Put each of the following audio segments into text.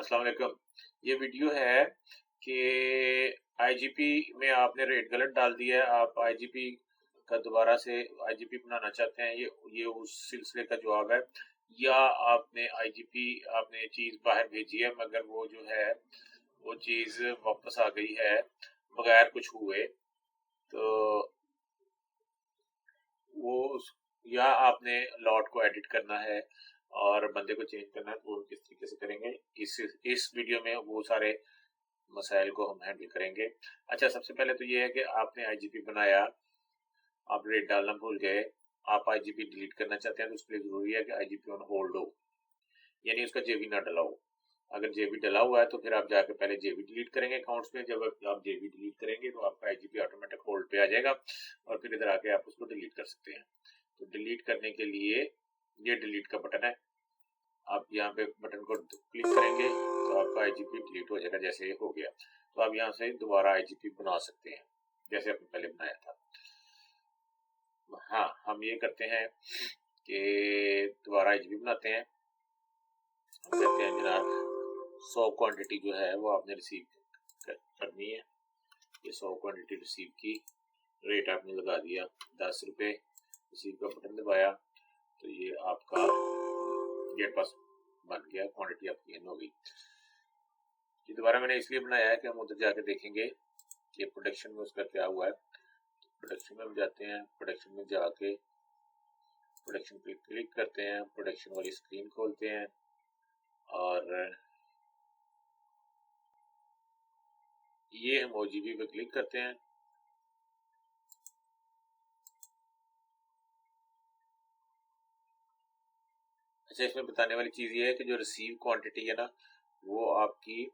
अस्सलाम वालेकुम। ये वीडियो है कि आईजीपी में आपने रेट गलत डाल दिया है। आप आईजीपी का दोबारा से आईजीपी बनाना चाहते हैं। ये उस सिलसिले का जवाब है। या आपने आईजीपी आपने चीज़ बाहर भेजी है मगर वो जो है वो चीज़ वापस आ गई है बगैर कुछ हुए। तो वो या आपने लॉट को एडिट करना है और बंदे को चेंज करना है, तो वो किस तरीके से करेंगे इस वीडियो में वो सारे मसाइल को हम हैंडल करेंगे। अच्छा, सबसे पहले तो ये है कि आपने आईजीपी बनाया, आप रेट डालना भूल गए, आप आईजीपी डिलीट करना चाहते हैं, तो उसके लिए जरूरी है कि आईजीपी ऑन होल्ड हो, यानी उसका जेबी ना डला हो। अगर जेबी डला हुआ है तो फिर आप जाकर पहले जेबी डिलीट करेंगे अकाउंट्स में। जब आप जेबी डिलीट करेंगे तो आपका आईजीपी ऑटोमेटिक होल्ड पे आ जाएगा और फिर इधर आके आप उसको डिलीट कर सकते हैं। तो डिलीट करने के लिए ये डिलीट का बटन है, आप यहाँ पे बटन को क्लिक करेंगे तो आपका आईजीपी डिलीट हो जाएगा। जैसे ये हो गया तो आप यहाँ से दोबारा आईजीपी बना सकते हैं जैसे आपने पहले बनाया था। हाँ, हम ये करते हैं कि दोबारा आईजीपी बनाते हैं। हम कहते हैं जनाब 100 क्वांटिटी जो है वो आपने रिसीव करनी है। ये 100 क्वांटिटी रिसीव की, रेट आपने लगा दिया 10 रुपये, रिसीव का बटन दबाया तो ये आपका गेट पास बन गया, क्वांटिटी आपकी इन हो गई। ये दोबारा मैंने इसलिए बनाया है कि हम उधर जाके देखेंगे कि प्रोडक्शन में उसका क्या हुआ है। प्रोडक्शन में हम जाते हैं, प्रोडक्शन में जाके प्रोडक्शन पे क्लिक करते हैं, प्रोडक्शन वाली स्क्रीन खोलते हैं और ये हम ओजीबी पे क्लिक करते हैं। अच्छा, इसमें बताने वाली चीज ये है कि जो रिसीव क्वांटिटी है ना, वो आपकी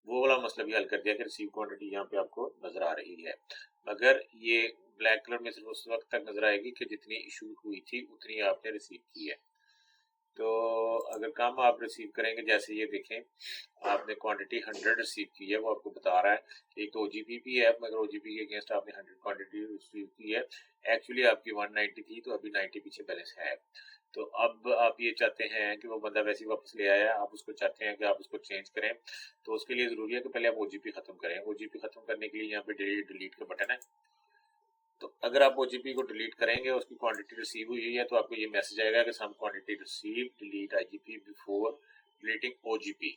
वो वाला मसला भी हल कर दिया कि रिसीव क्वांटिटी यहाँ पे आपको नजर आ रही है, मगर ये ब्लैक कलर में सिर्फ उस वक्त तक नजर आएगी कि जितनी इशू हुई थी उतनी आपने रिसीव की है। तो अगर कम आप रिसीव करेंगे, जैसे ये देखें आपने क्वांटिटी 100 रिसीव की है, वो आपको बता रहा है। एक तो ओजीपी भी है मगर ओजीपी के अगेंस्ट आपने 100 क्वांटिटी रिसीव की है। एक्चुअली आपकी 190 थी तो अभी 90 पीछे बैलेंस है। तो अब आप ये चाहते हैं कि वो बंदा वैसे ही वापस ले आया, आप उसको चाहते हैं कि आप उसको चेंज करें। तो उसके लिए जरूरी है कि पहले आप ओजीपी खत्म करें। ओजीपी खत्म करने के लिए यहाँ पे डिलीट का बटन है। तो अगर आप ओजीपी को डिलीट करेंगे, उसकी क्वांटिटी रिसीव हुई है, तो आपको ये मैसेज आएगा कि some quantity receive, delete IGP before deleting OGP.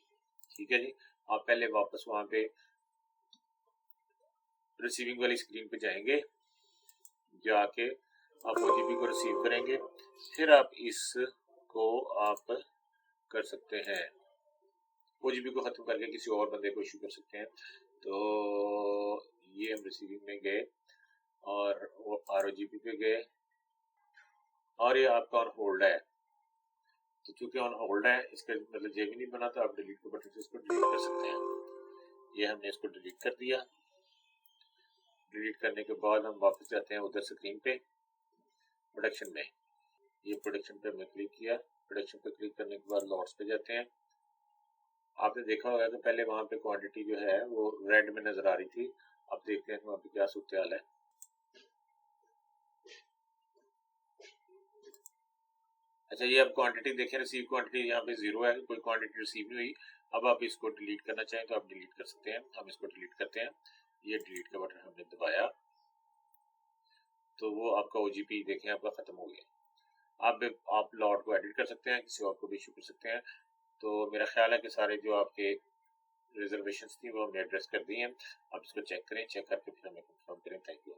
ठीक है जी। आप पहले वापस वहां पे रिसीविंग वाली स्क्रीन पे जाएंगे, जाके आप ओजीपी को रिसीव करेंगे, फिर आप इसको आप कर सकते हैं, ओजीपी को खत्म करके किसी और बंदे को इशू कर सकते हैं। तो ये हम रिसीविंग में गए और वो आरओजीपी पे गए और ये आपका ऑन होल्ड है। तो चूंकि ऑन होल्ड है, इसका मतलब जेबी नहीं बना, तो आप डिलीट के बटन से इसको डिलीट कर सकते हैं। ये हमने इसको डिलीट कर दिया। डिलीट करने के बाद हम वापस जाते हैं उधर स्क्रीन पे, प्रोडक्शन में। ये प्रोडक्शन पे हमने क्लिक किया, प्रोडक्शन पे क्लिक करने के बाद लॉट्स पे जाते हैं। आपने देखा होगा कि पहले वहां पे क्वांटिटी जो है वो रेड में नजर आ रही थी। अब देखते हैं वहां पे क्या सूरत हाल है। अच्छा, ये अब क्वांटिटी देखें, रिसीव क्वांटिटी यहाँ पे 0 है, कोई क्वांटिटी रिसीव नहीं हुई। अब आप इसको डिलीट करना चाहें तो आप डिलीट कर सकते हैं। हम इसको डिलीट करते हैं। ये डिलीट का बटन हमने दबाया तो वो आपका ओजीपी देखें आपका खत्म हो गया। अब आप लॉट को एडिट कर सकते हैं, किसी और को भी इशू कर सकते हैं। तो मेरा ख्याल है कि सारे जो आपके रिजर्वेशंस थी वो हमने एड्रेस कर दी हैं। आप इसको चेक करें, चेक करके फिर हमें कंफर्म करें। Thank you.